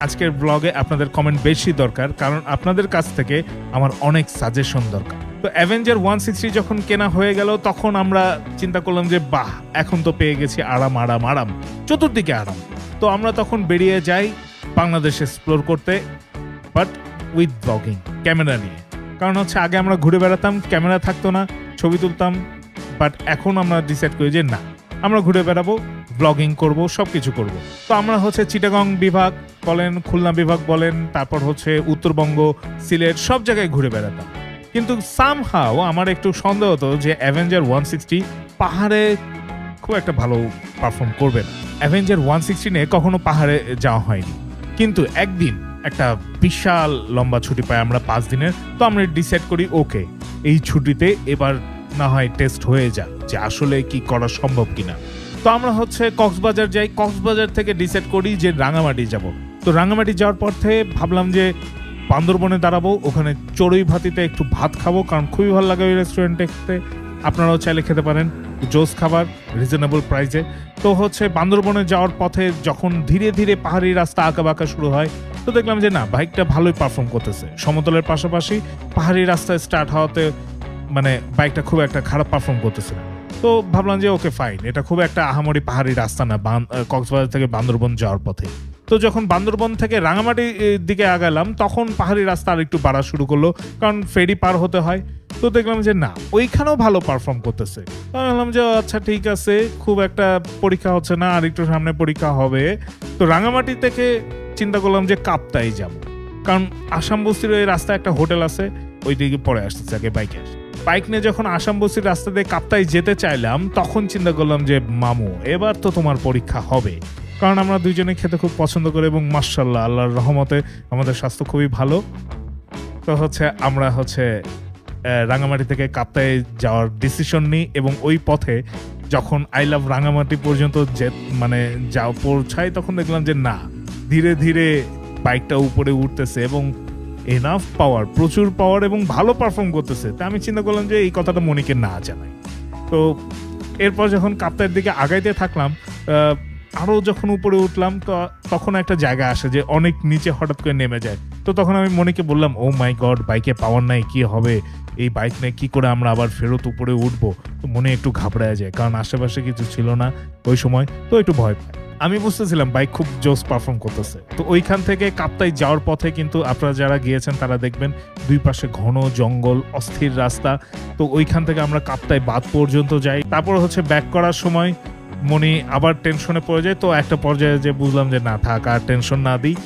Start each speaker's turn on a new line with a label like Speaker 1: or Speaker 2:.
Speaker 1: আজকের ব্লগে আপনাদের কমেন্ট বেশি দরকার, কারণ আপনাদের কাছ থেকে আমার অনেক সাজেশন দরকার। তো অ্যাভেঞ্জার 160 যখন কেনা হয়ে গেল, তখন আমরা চিন্তা করলাম যে বাহ, এখন তো পেয়ে গেছি আরাম আরাম আরাম, চতুর্দিকে আরাম। তো আমরা তখন বেরিয়ে যাই বাংলাদেশ এক্সপ্লোর করতে, বাট উইথ ব্লগিং, ক্যামেরা নিয়ে। কারণ হচ্ছে আগে আমরা ঘুরে বেড়াতাম, ক্যামেরা থাকতো না, ছবি তুলতাম, বাট এখন আমরা ডিসাইড করি যে না, আমরা ঘুরে বেড়াবো, ব্লগিং করব, সব কিছু করবো। তো আমরা হচ্ছে চিটাগং বিভাগ বলেন, খুলনা বিভাগ বলেন, তারপর হচ্ছে উত্তরবঙ্গ, সিলেট, সব জায়গায় ঘুরে বেড়াতাম। কিন্তু সামহাও আমার একটু সন্দেহ হতো যে অ্যাভেঞ্জার 160 পাহাড়ে খুব একটা ভালো পারফর্ম করবে না। অ্যাভেঞ্জার 160 নিয়ে কখনো পাহাড়ে যাওয়া হয়নি, কিন্তু একদিন একটা বিশাল লম্বা ছুটি পাই আমরা 5 দিনের। তো আমরা ডিসাইড করি ওকে, এই ছুটিতে এবার না হয় টেস্ট হয়ে যাক যে আসলে কি করা সম্ভব কিনা। তো আমরা হচ্ছে কক্সবাজার যাই, কক্সবাজার থেকে ডিসাইড করি যে রাঙামাটি যাব। তো রাঙামাটি যাওয়ার পথে ভাবলাম যে বান্দরবনে দাঁড়াবো, ওখানে চড়ুই ভাতিতে একটু ভাত খাবো, কারণ খুবই ভালো লাগে ওই রেস্টুরেন্টে খেতে। আপনারাও চাইলে খেতে পারেন, জোস খাবার, রিজনেবল প্রাইসে। তো হচ্ছে বান্দরবনে যাওয়ার পথে যখন ধীরে ধীরে পাহাড়ি রাস্তা আঁকা বাঁকা শুরু হয়, তো দেখলাম যে না, বাইকটা ভালোই পারফর্ম করতেছে। সমতলের পাশাপাশি পাহাড়ি রাস্তায় স্টার্ট হওয়াতে মানে বাইকটা খুব একটা খারাপ পারফর্ম করতেছে না। তো ভাবলাম যে ওকে ফাইন, এটা খুব একটা আহামরি পাহাড়ি রাস্তা না কক্সবাজার থেকে বান্দরবন যাওয়ার পথে। তো যখন বান্দরবন থেকে রাঙামাটির দিকে আগালাম, তখন পাহাড়ি রাস্তা আর একটু বাড়া শুরু করলো, কারণ ফেরি পার হতে হয়। তো দেখলাম যে না, ওইখানেও ভালো পারফর্ম করতেছে। তো ভাবলাম যে আচ্ছা ঠিক আছে, খুব একটা পরীক্ষা হচ্ছে না, আর একটু সামনে পরীক্ষা হবে। তো রাঙামাটি থেকে চিন্তা করলাম যে কাপ্তাই যাব, কারণ আসাম বস্তির ওই রাস্তায় একটা হোটেল আছে, ওই দিকে পরে আসতেছে আগে বাইকে আসে। বাইক নিয়ে যখন আসাম বস্তির রাস্তা দিয়ে কাপ্তাই যেতে চাইলাম, তখন চিন্তা করলাম যে মামু, এবার তো তোমার পরীক্ষা হবে। কারণ আমরা দুইজনে খেতে খুব পছন্দ করি এবং মাশাআল্লাহ আল্লাহর রহমতে আমাদের স্বাস্থ্য খুবই ভালো। তো হচ্ছে আমরা হচ্ছে রাঙামাটি থেকে কাপ্তাই যাওয়ার ডিসিশন নিই, এবং ওই পথে যখন আই লাভ রাঙামাটি পর্যন্ত মানে পৌঁছাই, তখন দেখলাম যে না, ধীরে ধীরে বাইকটা উপরে উঠতেছে এবং এনাফ পাওয়ার, প্রচুর পাওয়ার এবং ভালো পারফর্ম করতেছে। তা আমি চিন্তা করলাম যে এই কথাটা মনিকে না জানাই। তো এরপর যখন কাপ্তাইয়ের দিকে আগাইতে থাকলাম, আরও যখন উপরে উঠলাম, তো তখন একটা জায়গা আসে যে অনেক নিচে হঠাৎ করে নেমে যায়। তো তখন আমি মনিকে বললাম, ও মাই গড, বাইকে পাওয়ার নাই, কি হবে, এই বাইক নিয়ে কি করে আমরা আবার ফেরত উপরে উঠবো। তো মনে একটু ঘাবড়ায় যায়, কারণ আশেপাশে কিছু ছিল না ওই সময়, তো একটু ভয় পায়। আমি বুঝতেছিলাম বাইক খুব জোস পারফর্ম করতেছে। তো ওইখান থেকে কাপ্তাই যাওয়ার পথে কিন্তু আপনারা যারা গিয়েছেন তারা দেখবেন দুই পাশে ঘন জঙ্গল, অস্থির রাস্তা। তো ওইখান থেকে আমরা কাপ্তাই বাঁধ পর্যন্ত যাই। তারপর হচ্ছে ব্যাক করার সময় মনি আবার টেনশনে পড়ে যায়। তো একটা পর্যায়ে যে বুঝলাম যে না থাক, আর টেনশন না দিই,